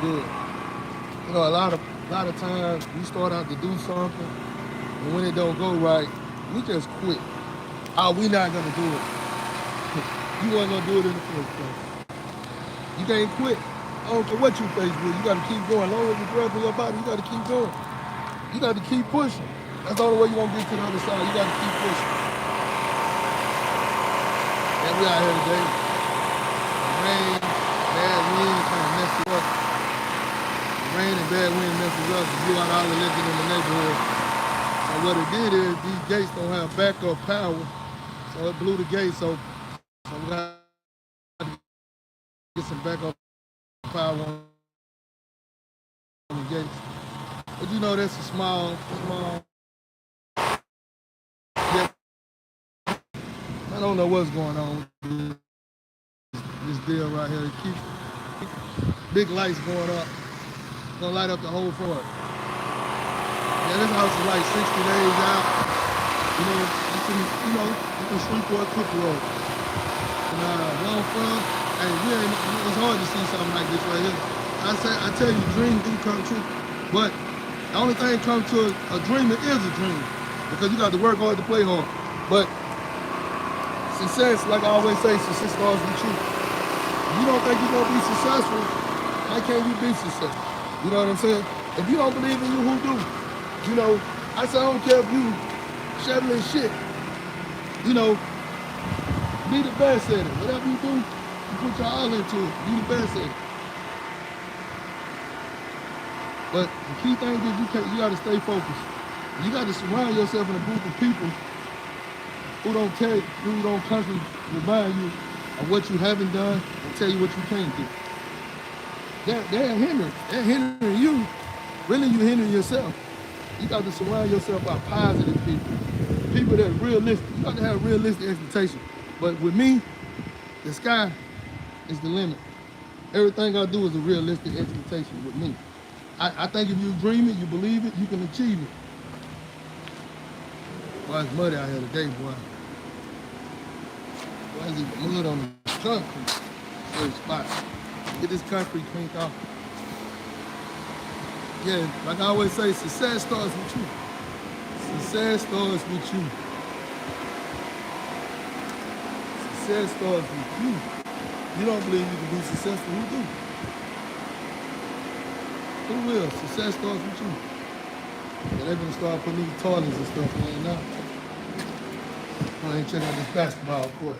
good. You know, a lot of times we start out to do something, and when it don't go right, we just quit. Oh, we not gonna do it. You wasn't gonna do it in the first place. You can't quit. I don't care what you face with. You gotta keep going. As long as you breath in your body, you gotta keep going. You gotta keep pushing. That's the only way you gonna get to the other side. You gotta keep pushing. And we out here today. The rain, bad wind kind of messed it up. The rain and bad wind messed it up. It blew out all the electric in the neighborhood. So what it did is these gates don't have backup power. So it blew the gates. So we got to get some backup power on the gates. But you know that's a small. Yeah, I don't know what's going on with this deal right here. Keep big lights going up. Gonna light up the whole front. Yeah, this house is like 60 days out. You can sleep for a quick road. And where I'm from, hey, it's hard to see something like this right here. I tell you, dreams do come true. But the only thing comes to a dream is a dream. Because you got to work hard to play hard. But success, like I always say, success starts with you. If you don't think you're gonna be successful, how can you be successful? You know what I'm saying? If you don't believe in you, who do? You know, I say I don't care if you shoveling shit. You know, be the best at it. Whatever you do, you put your all into it. Be the best at it. But the key thing is you got to stay focused. You got to surround yourself in a group of people who don't constantly remind you of what you haven't done and tell you what you can't do. They're hindering you. Really, you hindering yourself. You got to surround yourself by positive people that are realistic. You got to have realistic expectations. But with me, the sky is the limit. Everything I do is a realistic expectation with me. I think if you dream it, you believe it, you can achieve it. Boy, it's muddy out here today, boy. Why is it mud on the concrete? Certain spots. Get this concrete cleaned off. Yeah, like I always say, success starts with you. Success starts with you. Success starts with you. You don't believe you can be successful, who do? Who will? Success starts with you. And they're gonna start putting these toilets and stuff in now. Go ahead and check out this basketball court.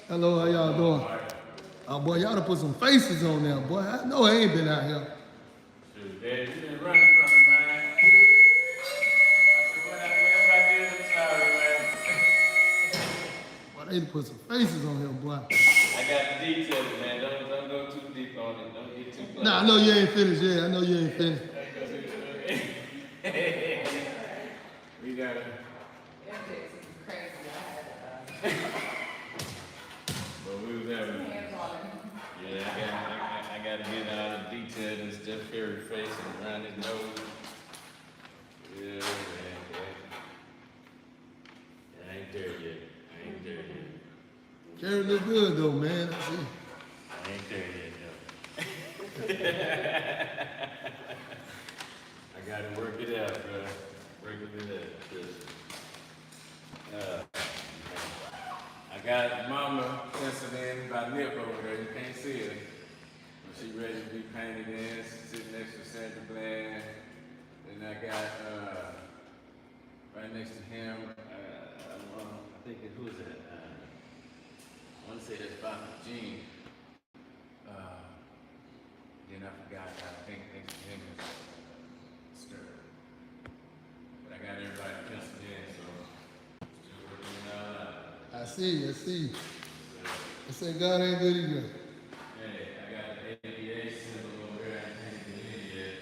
Hello, how y'all doing? Oh boy, y'all done put some faces on there, boy. I know I ain't been out here. Shoot, Dad, you been running from me, man. I said, whatever I did, I'm sorry, man. Boy, they done put some faces on here, boy. I got the details, man. Don't go too deep on it. Don't get too close. Nah, I know you ain't finished yet. I know you ain't finished. We gotta. But we was having. Yeah, I gotta get all the details and stuff. Fairy face and around his nose. Yeah, man. I ain't there yet. Carrie look good though, man. I see. I ain't there yet, though. I gotta work it out, bro. Working it out. I got Mama penciled in by Nip over there. You can't see her. But she ready to be painted in. She's sitting next to Sandra Bland. Then I got right next to him. I think who is that? I want to say that's Bobby Jean. Then I forgot. I think next to him is Skirt. But I got everybody penciled in, so still working it all out. I see. I said God ain't good either. Hey, I got the ABA symbol over here. I ain't painted it in yet.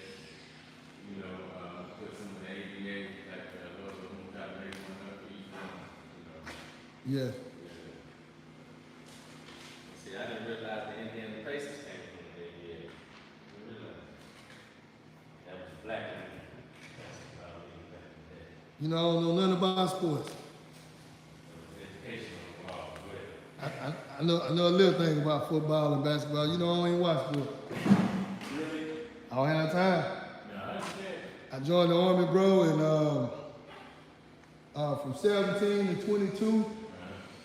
You know, put some of the ABA, like the logo, try to make one up for each one. You know. Yeah. See, I didn't realize the Indian faces came from the ABA. I didn't realize. That was black. You know, I don't know nothing about sports. Education involved with it. I know a little thing about football and basketball. You know, I don't even watch sports. Really? I don't have time. No, I understand. I joined the Army, bro, and from 17 to 22,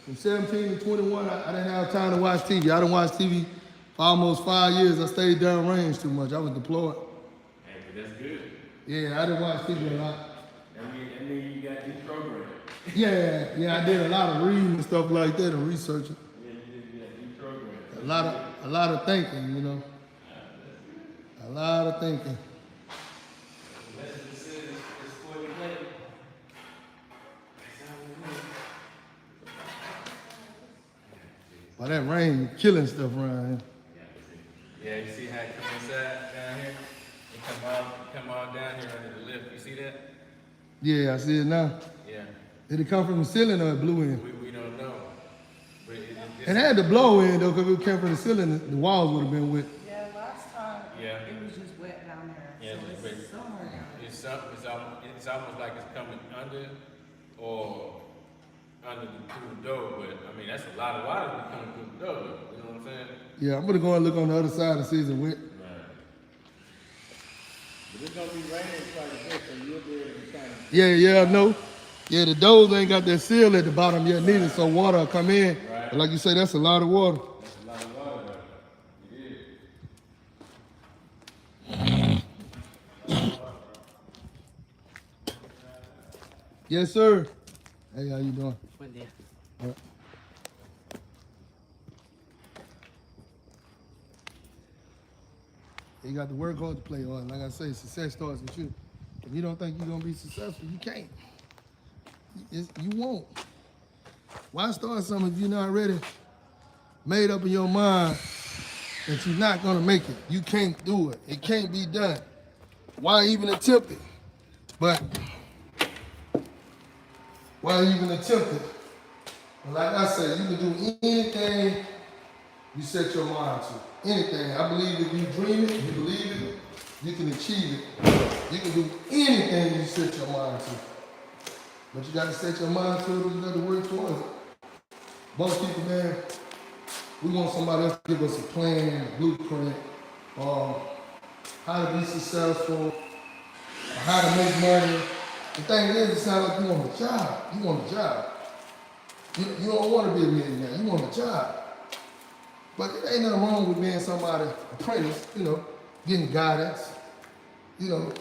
from 17 to 21, I didn't have time to watch TV. I didn't watch TV for almost 5 years. I stayed downrange too much. I was deployed. Hey, but that's good. Yeah, I didn't watch TV a lot. That mean you got deprogrammed. Yeah, I did a lot of reading and stuff like that and researching. Yeah, you got deprogrammed. A lot of thinking, you know. A lot of thinking. That's what it says. It's for the play. That's how we do. By that rain, killing stuff around Yeah, you see how it come inside down here? It come all down here under the lift. You see that? here. Yeah, I see it now. Yeah. Did it come from the ceiling or it blew in? We don't know. But It had to blow in though, because if it came from the ceiling, the walls would have been wet. Yeah, last time Yeah. it was just wet down there. Yeah, So just it's wet. somewhere down there. It's almost like it's coming under or through the door, but I mean that's a lot of water to be coming through the door. You know what I'm saying? Yeah, I'm gonna go and look on the other side and see if it's wet. Right. But it's gonna be raining quite a bit, so you'll be able to kind of. Yeah, I know. Yeah, the doors ain't got that seal at the bottom yet neither, so water will come in. Right. But like you say, that's a lot of water. That's a lot of water though. It is. Yes, sir. Hey, how you doing? Went there. What? You got to work hard to play hard. Like I say, success starts with you. If you don't think you're gonna be successful, you can't. You won't. Why start something if you're not ready, made up in your mind that you're not gonna make it? You can't do it. It can't be done. Why even attempt it? But why even attempt it? And like I said, you can do anything you set your mind to. Anything. I believe if you dream it, you believe it, you can achieve it. You can do anything you set your mind to. But you got to set your mind to it, you got to work towards it. Most people, man, we want somebody else to give us a plan, a blueprint, how to be successful, or how to make money. The thing is, it sounds like you want a job. You want a job. You don't want to be a millionaire. You want a job. But there ain't nothing wrong with being somebody's apprentice, you know, getting guidance. You know,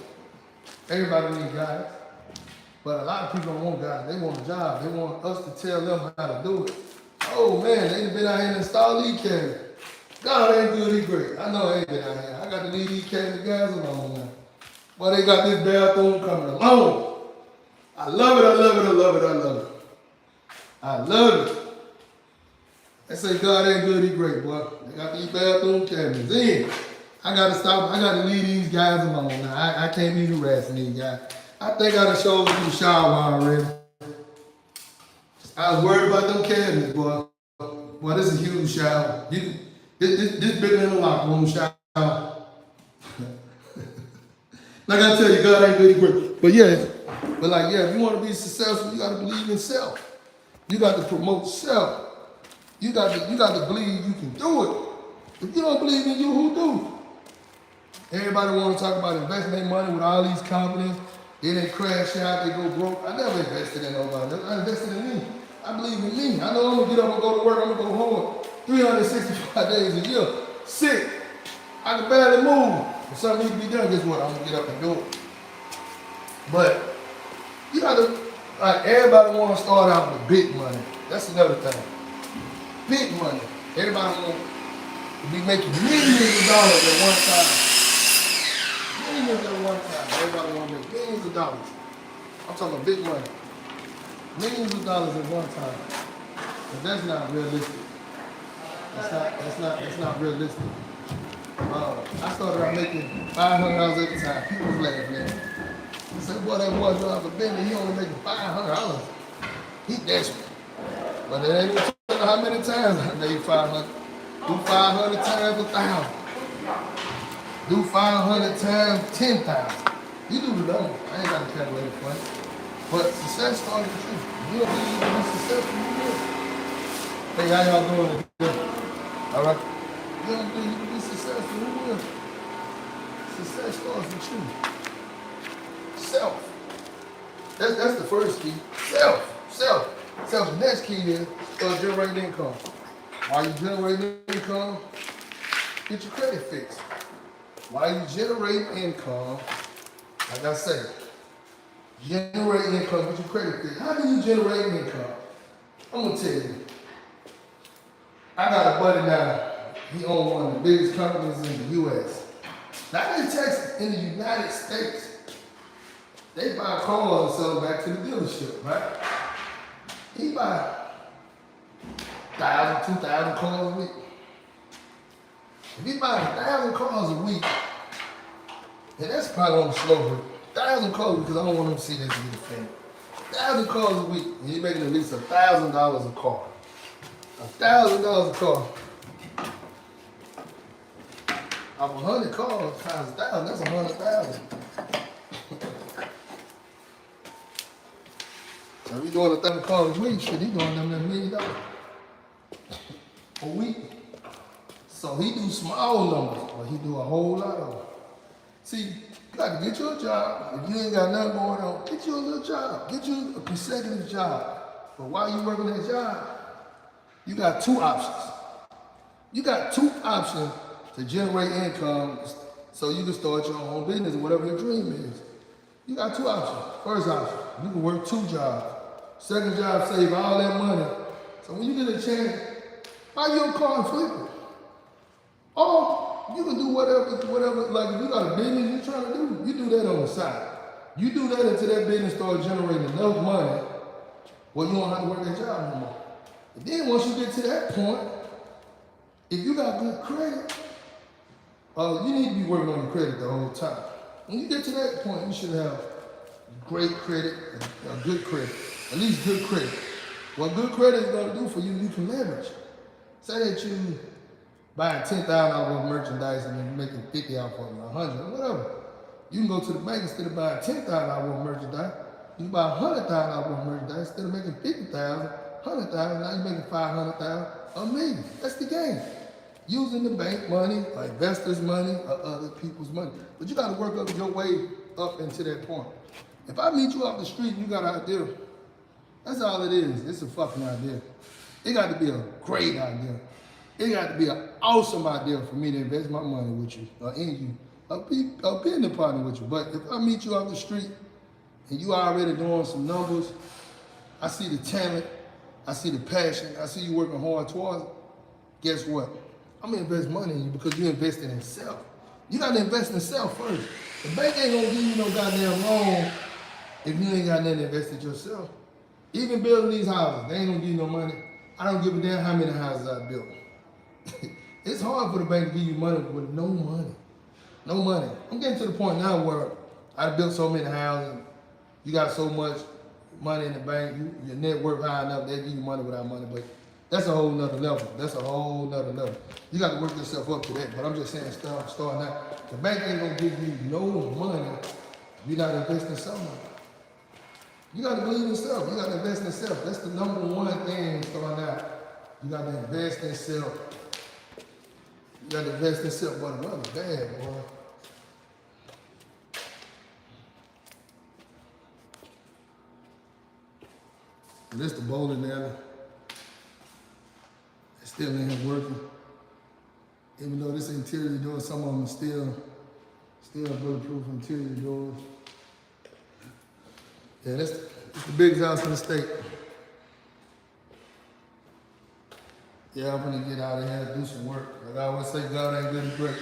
everybody needs guidance. But a lot of people don't want guidance. They want a job. They want us to tell them how to do it. Oh man, they been out here and installed these cabinets. God ain't good, he great. I know I ain't been out here. I got to leave these cabinet guys alone now. Well, they got this bathroom coming along. I love it, I love it, I love it, I love it. I love it. They say God ain't good, he great, boy. They got these bathroom cabinets in. I gotta stop, I gotta leave these guys alone now. I can't be harassing these guys. I think I done showed you the shower already. I was worried about them cabinets, boy. Boy, this is a huge shower. This bigger than a locker room shower. Like I tell you, God ain't good, he great. But yeah, if you want to be successful, you got to believe in self. You got to promote self. You got to believe you can do it. If you don't believe in you, who do? Everybody want to talk about investing their money with all these companies. Then they crash out, they go broke. I never invested in nobody. I invested in me. I believe in me. I know I'm gonna get up and go to work. I'm gonna go home 365 days a year. Sick. I can barely move. If something needs to be done, guess what? I'm gonna get up and do it. But you gotta, like, everybody wanna start out with big money. That's another thing. Big money. Everybody want to be making millions of dollars at one time. Millions at one time. Everybody want to make millions of dollars. I'm talking about big money. Millions of dollars at one time. But that's not realistic. That's not realistic. I started out making $500 at a time. People was laughing at me. I said, boy, that boy drive a Bentley, he only making $500. He desperate. But it ain't even telling how many times I made 500. Do 500 times 1,000. Do 500 times 10,000. You do the number. I ain't got to calculate it for you. But success starts with you. You don't believe you can be successful, you will. Hey, how y'all doing today? All right? You don't believe you can be successful, you will. Success starts with you. Self. That's the first key. Self. The next key is start generating income. While you generating income, get your credit fixed. While you generate income, like I say, generate income, get your credit fixed. How do you generate income? I'm gonna tell you. I got a buddy now. He owns one of the biggest companies in the U.S. Not in Texas, in the United States. They buy cars and sell them back to the dealership, right? He buy 1,000, 2,000 cars a week. If he buys 1,000 cars a week, and that's probably on the slow rate. 1,000 cars because I don't want him to see this in the family. 1,000 cars a week, and he's making at least $1,000 a car. $1,000 a car. Of 100 cars times 1,000, that's 100,000. So if he's doing 1,000 cars a week, shit, he's doing them $1 million a week. So he do small numbers, but he do a whole lot of them. See, you got to get you a job. If you ain't got nothing going on, get you a little job. Get you a consecutive job. But while you working that job, you got two options. You got two options to generate income so you can start your own business, whatever your dream is. You got two options. First option, you can work 2 jobs. Second job, save all that money. So when you get a chance, buy your car and flip it. Or you can do whatever, like if you got a business you're trying to do, you do that on the side. You do that until that business starts generating enough money where you don't have to work that job no more. And then once you get to that point, if you got good credit, you need to be working on your credit the whole time. When you get to that point, you should have great credit, a good credit, at least good credit. What good credit is going to do for you, you can leverage. Say that you buying $10,000 worth of merchandise and you're making 50 out for 100, whatever. You can go to the bank instead of buying $10,000 worth of merchandise. You can buy $100,000 worth of merchandise instead of making 50,000, 100,000. Now you're making 500,000, a million. That's the game. Using the bank money, or investors' money, or other people's money. But you got to work up your way up into that point. If I meet you off the street and you got an idea, that's all it is. It's a fucking idea. It got to be a great idea. It got to be an awesome idea for me to invest my money with you, or in you, or be a business partner with you. But if I meet you off the street and you already doing some numbers, I see the talent, I see the passion, I see you working hard towards it, guess what? I'm gonna invest money in you because you invested in self. You gotta invest in self first. The bank ain't gonna give you no goddamn loan if you ain't got nothing invested yourself. Even building these houses, they ain't gonna give you no money. I don't give a damn how many houses I built. It's hard for the bank to give you money with no money. No money. I'm getting to the point now where I built so many houses, you got so much money in the bank, your net worth high enough, they give you money without money, but that's a whole nother level. That's a whole nother level. You got to work yourself up to that. But I'm just saying, starting out, the bank ain't gonna give you no money if you're not investing something. You got to believe in yourself. You got to invest in yourself. That's the number one thing starting out. You got to invest in self. You got to invest in self, but another bad boy. This the bowling alley. Still in here working. Even though this interior door, some of them are still bulletproof interior doors. Yeah, it's the biggest house in the state. Yeah, I'm gonna get out of here and do some work. Like I always say, God ain't good and great.